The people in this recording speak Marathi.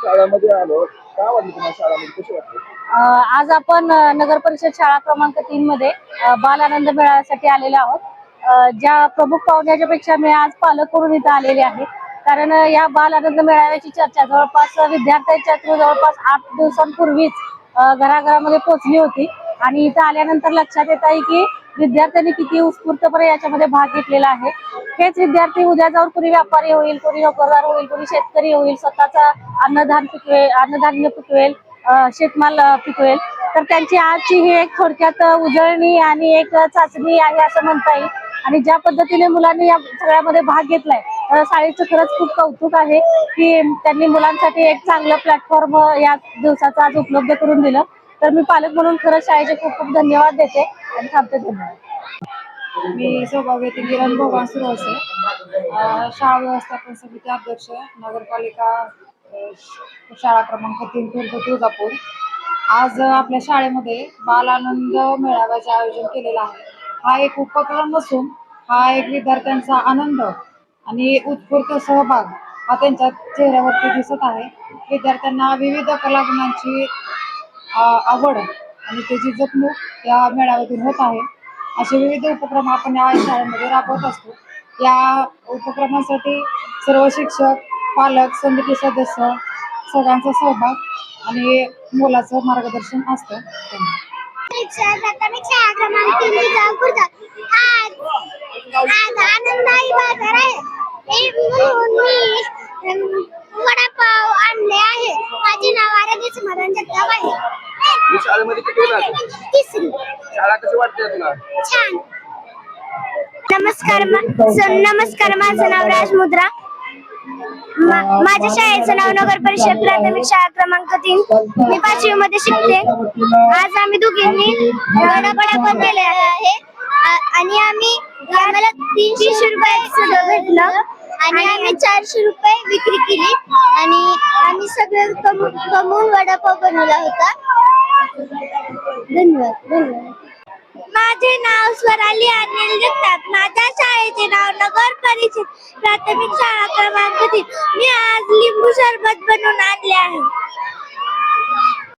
शाळामध्ये आलो. काय वाटलं तुम्हाला शाळामध्ये, कशी वाटली? आज आपण नगर परिषद शाळा क्रमांक 3 मध्ये बाल आनंद मेळाव्यासाठी आलेले आहोत. ज्या प्रमुख पाहुण्याच्या पेक्षा मी आज पालक म्हणून इथं आलेले आहे. कारण या बाल आनंद मेळाव्याची चर्चा जवळपास विद्यार्थ्यांच्या थ्रू जवळपास 8 दिवसांपूर्वीच घराघरामध्ये पोहोचली होती आणि इथं आल्यानंतर लक्षात येत आहे की विद्यार्थ्यांनी किती उत्स्फूर्तपणे याच्यामध्ये भाग घेतलेला आहे. हेच विद्यार्थी उद्या जाऊन कोणी व्यापारी होईल, कोणी नोकरदार होईल, कोणी शेतकरी होईल, स्वतःचा अन्नधान्य पिकवेल, शेतमाल पिकवेल. तर त्यांची आजची ही एक थोडक्यात उजळणी आणि एक चाचणी आहे असं म्हणता येईल. आणि ज्या पद्धतीने मुलांनी या सगळ्यामध्ये भाग घेतलाय, शाळेचं खरंच खूप कौतुक आहे की त्यांनी मुलांसाठी एक चांगलं प्लॅटफॉर्म या दिवसाचं आज उपलब्ध करून दिलं. तर मी पालक म्हणून खरंच शाळेचे खूप खूप धन्यवाद देते आणि थांबते. धन्यवाद. मी सौभाग्यवती किरण भगवान सुरवसे, शाळा व्यवस्थापन समिती अध्यक्ष, नगरपालिका शाळा क्रमांक 3 तुळजापूर. आज आपल्या शाळेमध्ये बाल आनंद मेळाव्याचे आयोजन केलेलं आहे. हा एक उपक्रम नसून हा एक विद्यार्थ्यांचा आनंद आणि उत्स्फूर्त सहभाग हा त्यांच्या चेहऱ्यावरती दिसत आहे. विद्यार्थ्यांना विविध कलागुणांची आवड आणि त्याची जपणूक या मेळाव्यातून होत आहे. असे विविध उपक्रम आपण या शाळेमध्ये राबवत असतो. या उपक्रमासाठी सर्व शिक्षक, पालक, समिती सदस्य सगळ्यांचा सहभाग आणि मुलाचं मार्गदर्शन असतं. प्राथमिक शाळा क्रमांक 3 तुळजापूरचा आज आनंददायी बाजार आहे. मी वडापाव आणले आहे. माझे नाव आराध्य स्मरण जगताप आहे. तू शाळेमध्ये किती वेळा आली? तिसरी. शाळा कशी वाटते तुला? छान. नमस्कार, माझं नाव राजमुद्रा. माझ्या शाळेचं नाव नगर परिषद प्राथमिक शाळा क्रमांक 3. मी 5वी मध्ये शिकते. आज आम्ही दोघींनी वडापाव केले आहे आणि आम्हाला 300 रुपये सगळं भेटलं आणि आम्ही 400 रुपये विक्री केली आणि आम्ही सगळं कमवून वडापाव बनवला होता. धन्यवाद. माझे नाव स्वराली अनिल जगताप. माझ्या शाळेचे नाव नगर परिषद प्राथमिक शाळा क्रमांक 3. मी आज लिंबू सरबत बनवून आणले आहे.